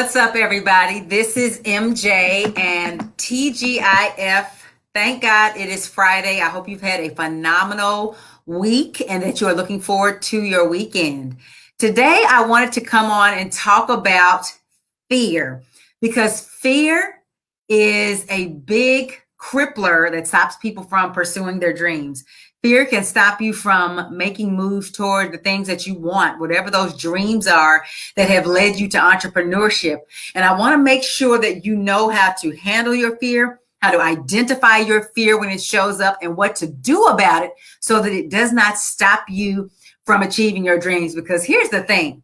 What's up, everybody? This is MJ and TGIF. Thank God it is Friday. I hope you've had a phenomenal week and that you are looking forward to your weekend. Today, I wanted to come on and talk about fear because fear is a big crippler that stops people from pursuing their dreams. Fear can stop you from making moves toward the things that you want, whatever those dreams are that have led you to entrepreneurship. And I want to make sure that you know how to handle your fear, how to identify your fear when it shows up, and what to do about it so that it does not stop you from achieving your dreams. Because here's the thing,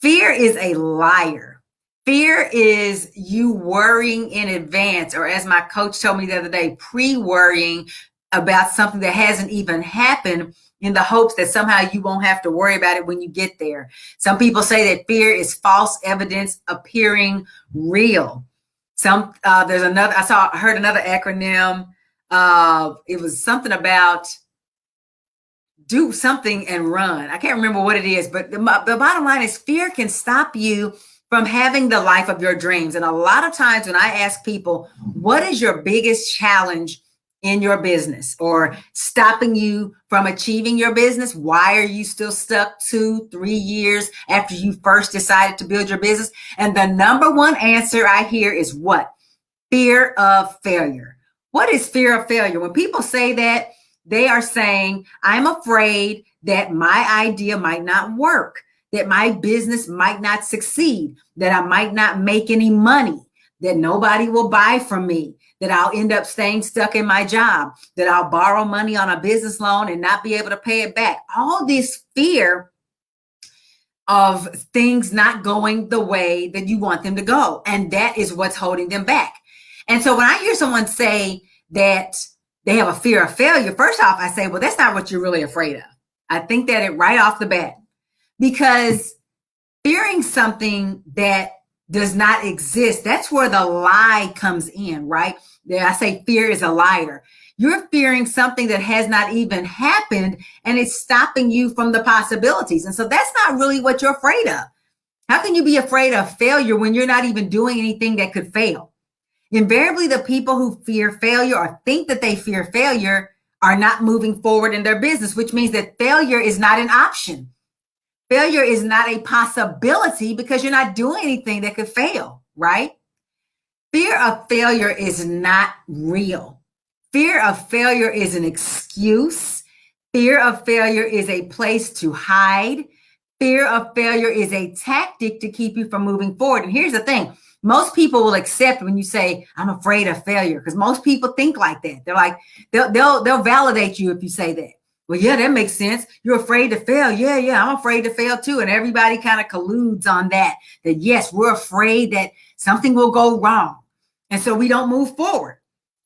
fear is a liar. Fear is you worrying in advance, or as my coach told me the other day, pre-worrying about something that hasn't even happened in the hopes that somehow you won't have to worry about it when you get there. Some people say that fear is false evidence appearing real. There's another, I heard another acronym. It was something about do something and run. I can't remember what it is, but the bottom line is fear can stop you from having the life of your dreams. And a lot of times when I ask people, what is your biggest challenge in your business or stopping you from achieving your business? Why are you still stuck 2-3 years after you first decided to build your business? And the number one answer I hear is what? Fear of failure. What is fear of failure? When people say that, they are saying, I'm afraid that my idea might not work, that my business might not succeed, that I might not make any money, that nobody will buy from me, that I'll end up staying stuck in my job, that I'll borrow money on a business loan and not be able to pay it back. All this fear of things not going the way that you want them to go. And that is what's holding them back. And so when I hear someone say that they have a fear of failure, first off, I say, well, that's not what you're really afraid of. I think that it right off the bat, because fearing something that does not exist, that's where the lie comes in, right? I say fear is a liar. You're fearing something that has not even happened, and it's stopping you from the possibilities. And so that's not really what you're afraid of. How can you be afraid of failure when you're not even doing anything that could fail? Invariably, the people who fear failure or think that they fear failure are not moving forward in their business, which means that failure is not an option. Failure is not a possibility because you're not doing anything that could fail, right? Fear of failure is not real. Fear of failure is an excuse. Fear of failure is a place to hide. Fear of failure is a tactic to keep you from moving forward. And here's the thing. Most people will accept when you say, I'm afraid of failure, because most people think like that. They're like, they'll validate you if you say that. Well, yeah, that makes sense. You're afraid to fail. Yeah, I'm afraid to fail too. And everybody kind of colludes on that yes, we're afraid that something will go wrong. And so we don't move forward.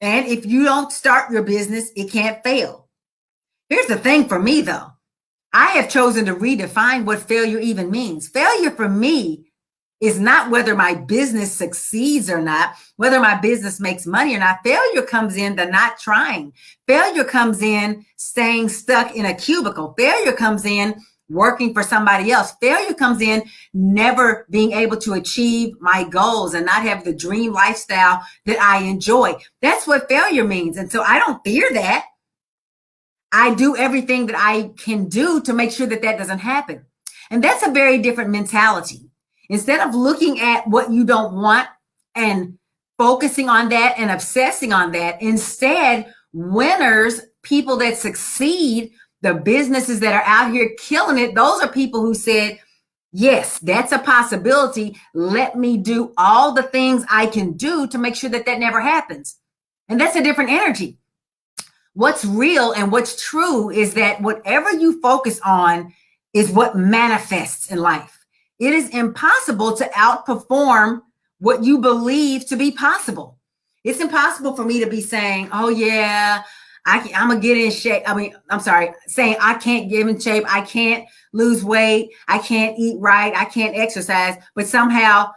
And if you don't start your business, it can't fail. Here's the thing for me, though. I have chosen to redefine what failure even means. Failure for me is not whether my business succeeds or not, whether my business makes money or not. Failure comes in the not trying. Failure comes in staying stuck in a cubicle. Failure comes in working for somebody else. Failure comes in never being able to achieve my goals and not have the dream lifestyle that I enjoy. That's what failure means. And so I don't fear that. I do everything that I can do to make sure that that doesn't happen. And that's a very different mentality. Instead of looking at what you don't want and focusing on that and obsessing on that, instead, winners, people that succeed, the businesses that are out here killing it, those are people who said, yes, that's a possibility. Let me do all the things I can do to make sure that that never happens. And that's a different energy. What's real and what's true is that whatever you focus on is what manifests in life. It is impossible to outperform what you believe to be possible. It's impossible for me to be saying, oh yeah, I'm gonna get in shape. Saying I can't get in shape. I can't lose weight. I can't eat right. I can't exercise, but somehow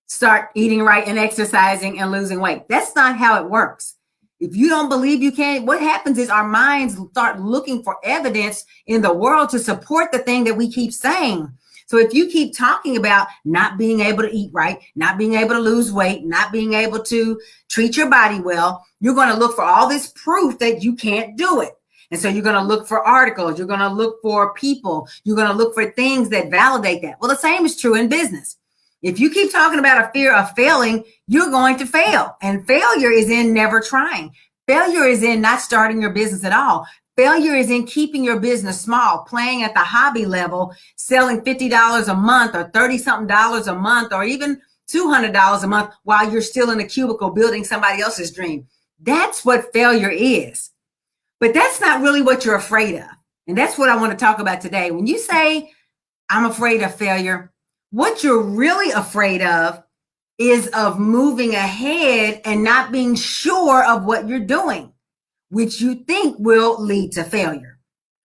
start eating right and exercising and losing weight. That's not how it works. If you don't believe you can, what happens is our minds start looking for evidence in the world to support the thing that we keep saying. So if you keep talking about not being able to eat right, not being able to lose weight, not being able to treat your body well, you're going to look for all this proof that you can't do it. And so you're going to look for articles, you're going to look for people, you're going to look for things that validate that. Well, the same is true in business. If you keep talking about a fear of failing, you're going to fail. And failure is in never trying. Failure is in not starting your business at all. Failure is in keeping your business small, playing at the hobby level, selling $50 a month or 30 something dollars a month, or even $200 a month while you're still in a cubicle building somebody else's dream. That's what failure is. But that's not really what you're afraid of. And that's what I want to talk about today. When you say, I'm afraid of failure, what you're really afraid of is of moving ahead and not being sure of what you're doing, which you think will lead to failure.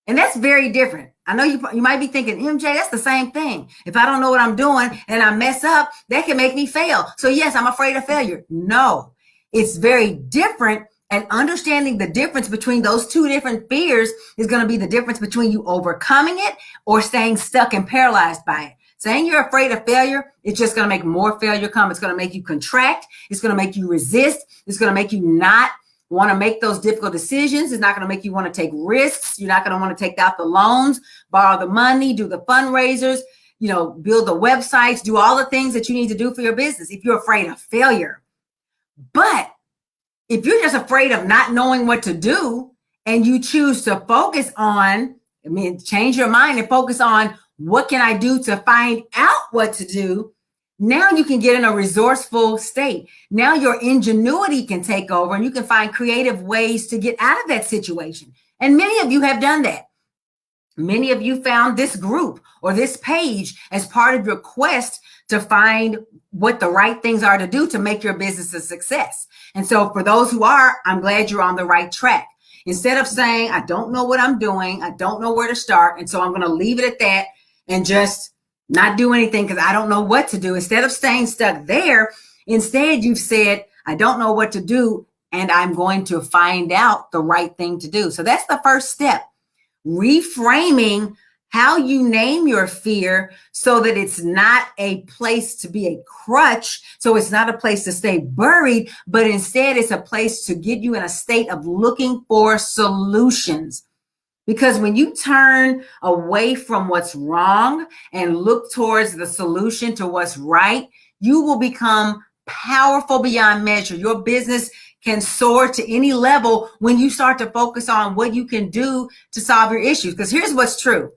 And that's very different. I know you might be thinking, MJ, that's the same thing. If I don't know what I'm doing and I mess up, that can make me fail. So yes, I'm afraid of failure. No, it's very different. And understanding the difference between those two different fears is going to be the difference between you overcoming it or staying stuck and paralyzed by it. Saying you're afraid of failure, it's just going to make more failure come. It's going to make you contract. It's going to make you resist. It's going to make you not want to make those difficult decisions. It's not going to make you want to take risks. You're not going to want to take out the loans, borrow the money, do the fundraisers, build the websites, do all the things that you need to do for your business if you're afraid of failure. But if you're just afraid of not knowing what to do and you choose to focus on, change your mind and focus on what can I do to find out what to do, now you can get in a resourceful state. Now your ingenuity can take over and you can find creative ways to get out of that situation. And many of you have done that. Many of you found this group or this page as part of your quest to find what the right things are to do to make your business a success. And so for those who are, I'm glad you're on the right track. Instead of saying, I don't know what I'm doing, I don't know where to start, and so I'm going to leave it at that and just not do anything because I don't know what to do. Instead of staying stuck there, instead you've said, I don't know what to do, and I'm going to find out the right thing to do. So that's the first step. Reframing how you name your fear so that it's not a place to be a crutch. So it's not a place to stay buried, but instead it's a place to get you in a state of looking for solutions. Because when you turn away from what's wrong and look towards the solution to what's right, you will become powerful beyond measure. Your business can soar to any level when you start to focus on what you can do to solve your issues. Because here's what's true.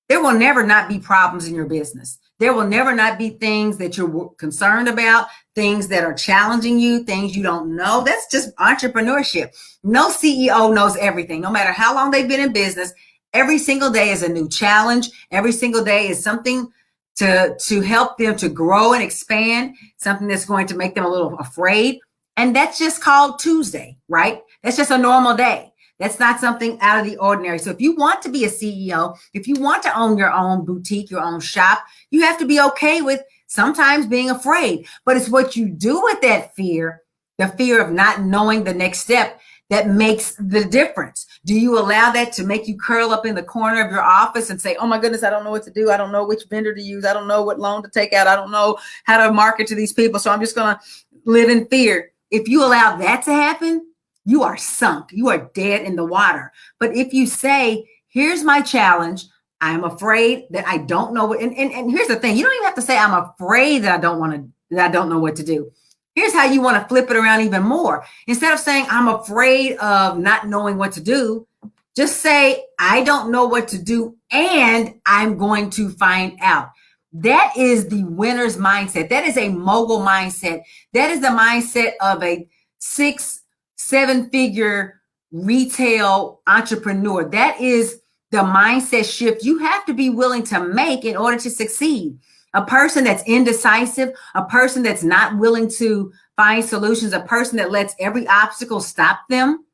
There will never not be problems in your business. There will never not be things that you're concerned about, things that are challenging you, things you don't know. That's just entrepreneurship. No CEO knows everything. No matter how long they've been in business, every single day is a new challenge. Every single day is something to help them to grow and expand, something that's going to make them a little afraid. And that's just called Tuesday, right? That's just a normal day. That's not something out of the ordinary. So if you want to be a CEO, if you want to own your own boutique, your own shop, you have to be okay with sometimes being afraid. But it's what you do with that fear, the fear of not knowing the next step, that makes the difference. Do you allow that to make you curl up in the corner of your office and say, oh my goodness, I don't know what to do. I don't know which vendor to use. I don't know what loan to take out. I don't know how to market to these people. So I'm just going to live in fear. If you allow that to happen, you are sunk. You are dead in the water. But if you say, here's my challenge, I'm afraid that I don't know what, and here's the thing, you don't even have to say, I'm afraid that I don't know what to do. Here's how you want to flip it around even more. Instead of saying, I'm afraid of not knowing what to do, just say, I don't know what to do, and I'm going to find out. That is the winner's mindset. That is a mogul mindset. That is the mindset of a 6-7 figure retail entrepreneur. That is the mindset shift you have to be willing to make in order to succeed. A person that's indecisive, a person that's not willing to find solutions, a person that lets every obstacle stop them,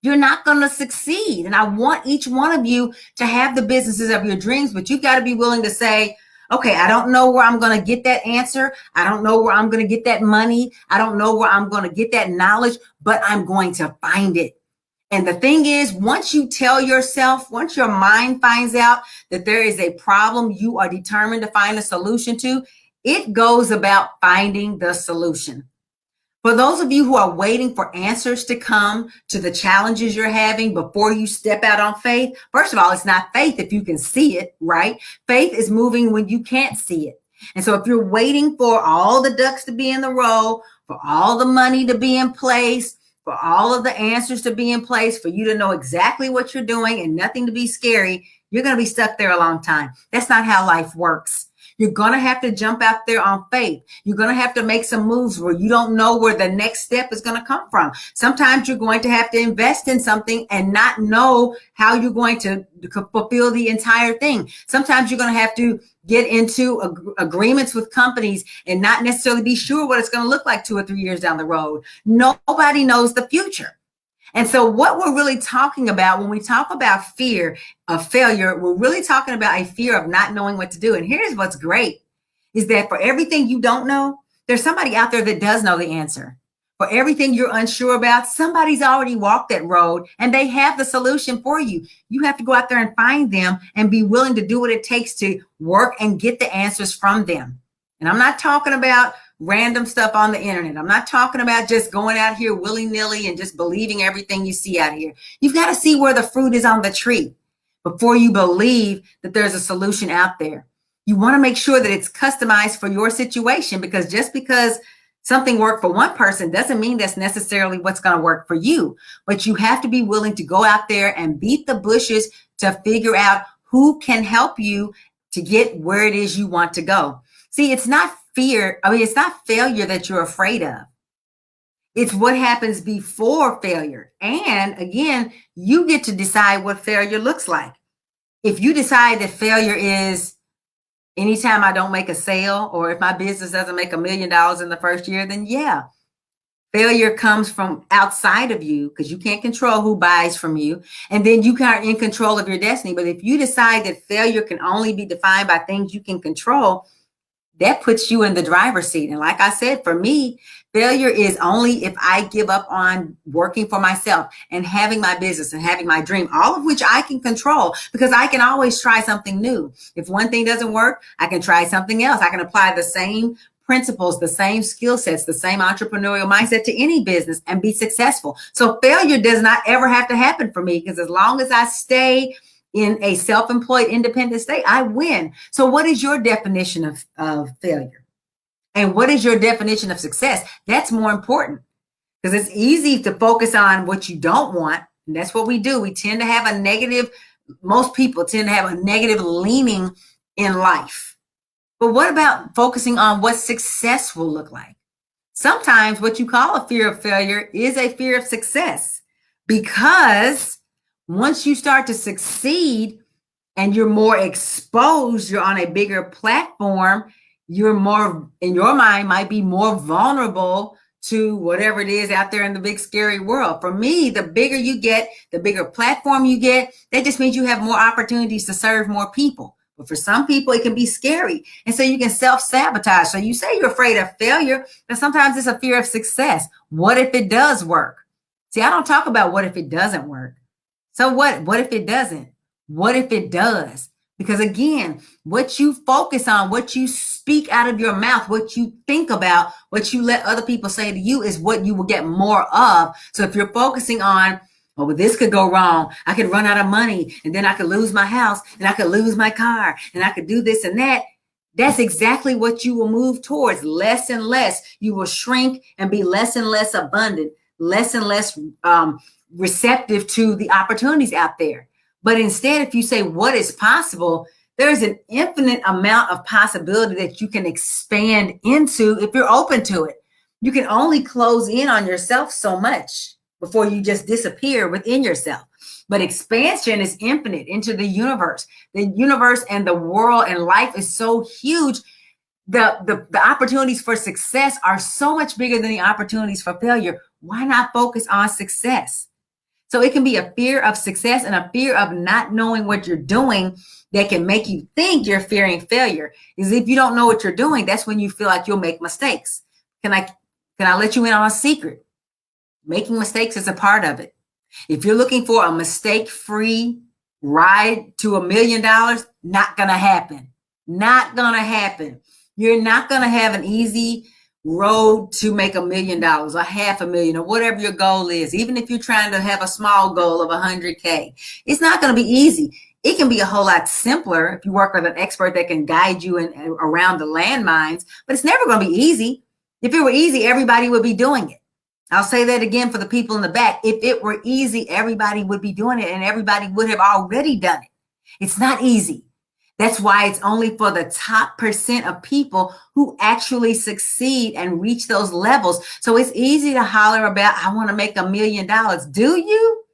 you're not going to succeed. And I want each one of you to have the businesses of your dreams, but you've got to be willing to say, okay, I don't know where I'm going to get that answer. I don't know where I'm going to get that money. I don't know where I'm going to get that knowledge, but I'm going to find it. And the thing is, once you tell yourself, once your mind finds out that there is a problem you are determined to find a solution to, it goes about finding the solution. For those of you who are waiting for answers to come to the challenges you're having before you step out on faith, first of all, it's not faith if you can see it, right? Faith is moving when you can't see it. And so if you're waiting for all the ducks to be in the row, for all the money to be in place, for all of the answers to be in place, for you to know exactly what you're doing and nothing to be scary, you're going to be stuck there a long time. That's not how life works. You're going to have to jump out there on faith. You're going to have to make some moves where you don't know where the next step is going to come from. Sometimes you're going to have to invest in something and not know how you're going to fulfill the entire thing. Sometimes you're going to have to get into agreements with companies and not necessarily be sure what it's going to look like 2 or 3 years down the road. Nobody knows the future. And so what we're really talking about when we talk about fear of failure, we're really talking about a fear of not knowing what to do. And here's what's great is that for everything you don't know, there's somebody out there that does know the answer. For everything you're unsure about, somebody's already walked that road and they have the solution for you. You have to go out there and find them and be willing to do what it takes to work and get the answers from them. And I'm not talking about random stuff on the internet. I'm not talking about just going out here willy-nilly and just believing everything you see out here. You've got to see where the fruit is on the tree before you believe that there's a solution out there. You want to make sure that it's customized for your situation, because just because something worked for one person doesn't mean that's necessarily what's going to work for you. But you have to be willing to go out there and beat the bushes to figure out who can help you to get where it is you want to go. See, it's not fear. It's not failure that you're afraid of. It's what happens before failure. And again, you get to decide what failure looks like. If you decide that failure is anytime I don't make a sale, or if my business doesn't make $1 million in the first year, then yeah, failure comes from outside of you because you can't control who buys from you. And then you are in control of your destiny. But if you decide that failure can only be defined by things you can control, that puts you in the driver's seat. And like I said, for me, failure is only if I give up on working for myself and having my business and having my dream, all of which I can control, because I can always try something new. If one thing doesn't work, I can try something else. I can apply the same principles, the same skill sets, the same entrepreneurial mindset to any business and be successful. So failure does not ever have to happen for me, because as long as I stay in a self-employed independent state, I win. So what is your definition of failure? And what is your definition of success? That's more important, because it's easy to focus on what you don't want. And that's what we do. We tend to have a negative, most people tend to have a negative leaning in life. But what about focusing on what success will look like? Sometimes what you call a fear of failure is a fear of success, because once you start to succeed and you're more exposed, you're on a bigger platform, you're more, in your mind, might be more vulnerable to whatever it is out there in the big scary world. For me, the bigger you get, the bigger platform you get, that just means you have more opportunities to serve more people. But for some people, it can be scary. And so you can self-sabotage. So you say you're afraid of failure, but sometimes it's a fear of success. What if it does work? See, I don't talk about what if it doesn't work. So what? What if it doesn't? What if it does? Because again, what you focus on, what you speak out of your mouth, what you think about, what you let other people say to you is what you will get more of. So if you're focusing on, oh, well, this could go wrong, I could run out of money, and then I could lose my house, and I could lose my car, and I could do this and that, that's exactly what you will move towards. Less and less. You will shrink and be less and less abundant, less and less receptive to the opportunities out there. But instead, if you say what is possible, there's an infinite amount of possibility that you can expand into if you're open to it. You can only close in on yourself so much before you just disappear within yourself. But expansion is infinite into the universe. The universe and the world and life is so huge. The opportunities for success are so much bigger than the opportunities for failure. Why not focus on success? So it can be a fear of success and a fear of not knowing what you're doing that can make you think you're fearing failure. Is if you don't know what you're doing, that's when you feel like you'll make mistakes. Can I let you in on a secret? Making mistakes is a part of it. If you're looking for a mistake-free ride to $1 million, not going to happen. Not going to happen. You're not going to have an easy road to make $1 million or $500,000 or whatever your goal is. Even if you're trying to have a small goal of 100K, it's not going to be easy. It can be a whole lot simpler if you work with an expert that can guide you around the landmines, but it's never going to be easy. If it were easy, everybody would be doing it. I'll say that again for the people in the back. If it were easy, everybody would be doing it and everybody would have already done it. It's not easy. That's why it's only for the top % of people who actually succeed and reach those levels. So it's easy to holler about, I want to make $1 million. Do you?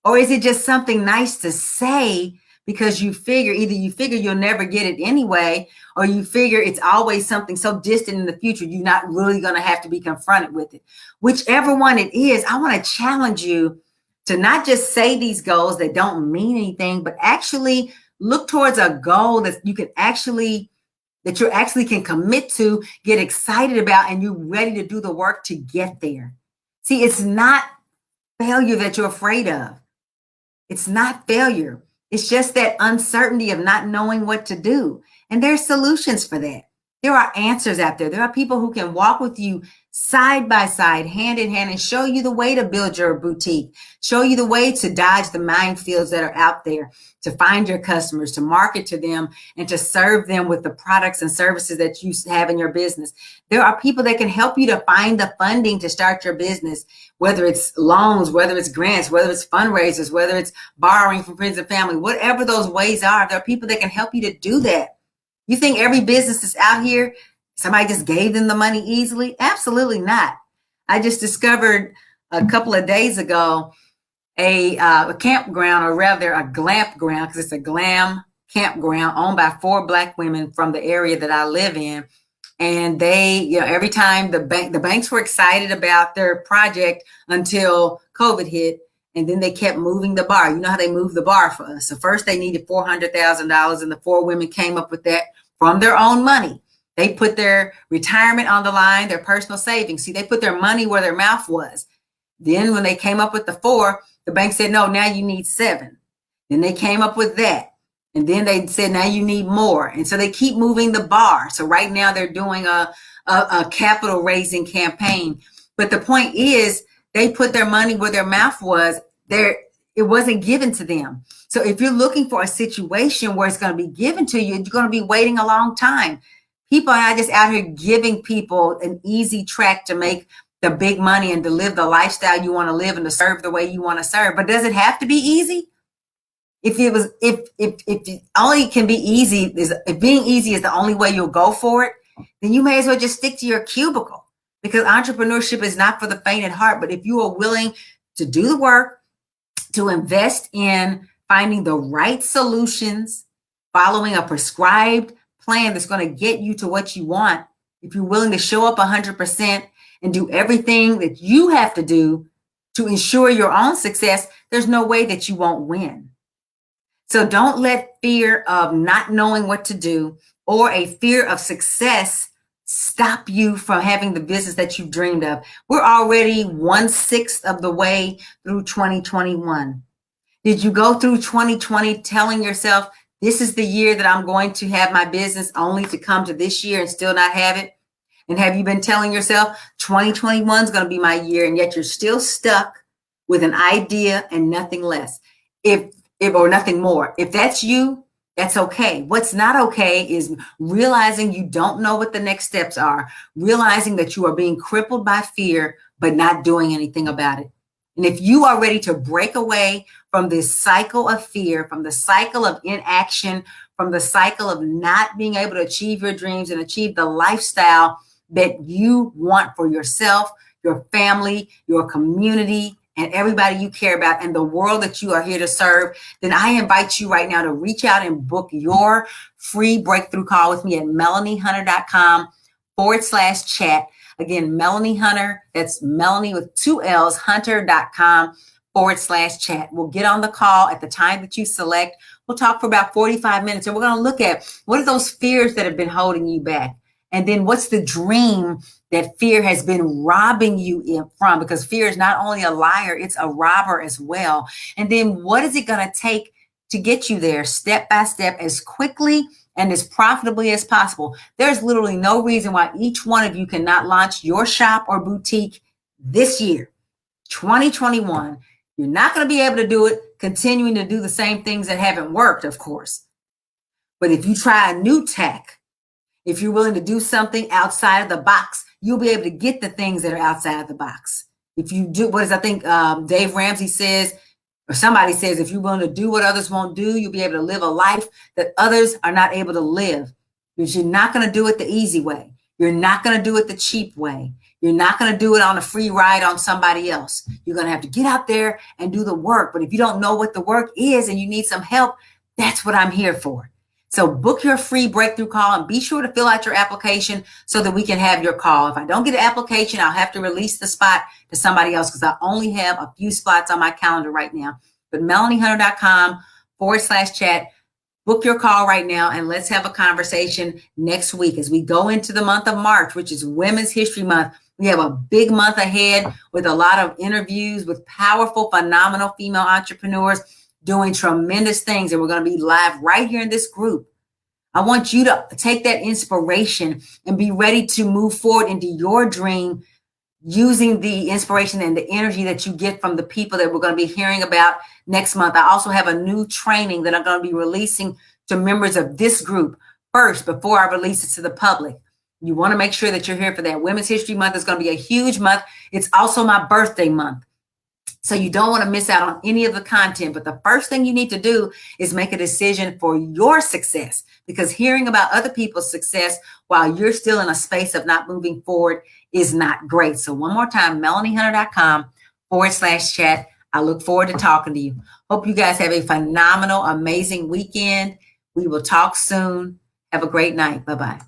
Or is it just something nice to say because either you figure you'll never get it anyway, or you figure it's always something so distant in the future, you're not really going to have to be confronted with it. Whichever one it is, I want to challenge you to not just say these goals that don't mean anything, but actually look towards a goal that you actually can commit to, get excited about, and you're ready to do the work to get there. See, it's not failure that you're afraid of. It's not failure. It's just that uncertainty of not knowing what to do. And there's solutions for that. There are answers out there. There are people who can walk with you side by side, hand in hand, and show you the way to build your boutique, show you the way to dodge the minefields that are out there, to find your customers, to market to them, and to serve them with the products and services that you have in your business. There are people that can help you to find the funding to start your business, whether it's loans, whether it's grants, whether it's fundraisers, whether it's borrowing from friends and family, whatever those ways are, there are people that can help you to do that. You think every business that's out here, somebody just gave them the money easily? Absolutely not. I just discovered a couple of days ago a campground, or rather a glam ground, because it's a glam campground owned by 4 Black women from the area that I live in. And they, every time the banks were excited about their project until COVID hit. And then they kept moving the bar. You know how they moved the bar for us. So first they needed $400,000, and the 4 women came up with that from their own money. They put their retirement on the line, their personal savings. See, they put their money where their mouth was. Then when they came up with the 4, the bank said, no, now you need 7. Then they came up with that. And then they said, now you need more. And so they keep moving the bar. So right now they're doing a capital raising campaign. But the point is, they put their money where their mouth was. It wasn't given to them. So if you're looking for a situation where it's going to be given to you, you're going to be waiting a long time. People are not just out here giving people an easy track to make the big money and to live the lifestyle you want to live and to serve the way you want to serve. But does it have to be easy? If it only can be easy, if being easy is the only way you'll go for it, then you may as well just stick to your cubicle, because entrepreneurship is not for the faint at heart. But if you are willing to do the work, to invest in finding the right solutions, following a prescribed plan that's going to get you to what you want, if you're willing to show up 100% and do everything that you have to do to ensure your own success, there's no way that you won't win. So don't let fear of not knowing what to do or a fear of success stop you from having the business that you've dreamed of. We're already 1/6 of the way through 2021. Did you go through 2020 telling yourself, this is the year that I'm going to have my business, only to come to this year and still not have it? And have you been telling yourself 2021 is going to be my year, and yet you're still stuck with an idea and nothing less? Or nothing more. If that's you, that's okay. What's not okay is realizing you don't know what the next steps are, realizing that you are being crippled by fear, but not doing anything about it. And if you are ready to break away from this cycle of fear, from the cycle of inaction, from the cycle of not being able to achieve your dreams and achieve the lifestyle that you want for yourself, your family, your community, and everybody you care about, and the world that you are here to serve, then I invite you right now to reach out and book your free breakthrough call with me at melaniehunter.com/chat. Again, Melanie Hunter, that's Melanie with 2 L's, hunter.com/chat. We'll get on the call at the time that you select. We'll talk for about 45 minutes, and we're going to look at what are those fears that have been holding you back. And then what's the dream that fear has been robbing you from? Because fear is not only a liar, it's a robber as well. And then what is it going to take to get you there step by step as quickly and as profitably as possible? There's literally no reason why each one of you cannot launch your shop or boutique this year, 2021. You're not going to be able to do it continuing to do the same things that haven't worked, of course. But if you try a new tack, if you're willing to do something outside of the box, you'll be able to get the things that are outside of the box. If you do, what is I think Dave Ramsey says, or somebody says, if you're willing to do what others won't do, you'll be able to live a life that others are not able to live. Because you're not going to do it the easy way. You're not going to do it the cheap way. You're not going to do it on a free ride on somebody else. You're going to have to get out there and do the work. But if you don't know what the work is and you need some help, that's what I'm here for. So book your free breakthrough call and be sure to fill out your application so that we can have your call. If I don't get an application, I'll have to release the spot to somebody else because I only have a few spots on my calendar right now. But MelanieHunter.com/chat. Book your call right now and let's have a conversation next week as we go into the month of March, which is Women's History Month. We have a big month ahead with a lot of interviews with powerful, phenomenal female entrepreneurs doing tremendous things. And we're going to be live right here in this group. I want you to take that inspiration and be ready to move forward into your dream using the inspiration and the energy that you get from the people that we're going to be hearing about next month. I also have a new training that I'm going to be releasing to members of this group first before I release it to the public. You want to make sure that you're here for that. Women's History Month is going to be a huge month. It's also my birthday month. So you don't want to miss out on any of the content. But the first thing you need to do is make a decision for your success, because hearing about other people's success while you're still in a space of not moving forward is not great. So one more time, MelanieHunter.com/chat. I look forward to talking to you. Hope you guys have a phenomenal, amazing weekend. We will talk soon. Have a great night. Bye-bye.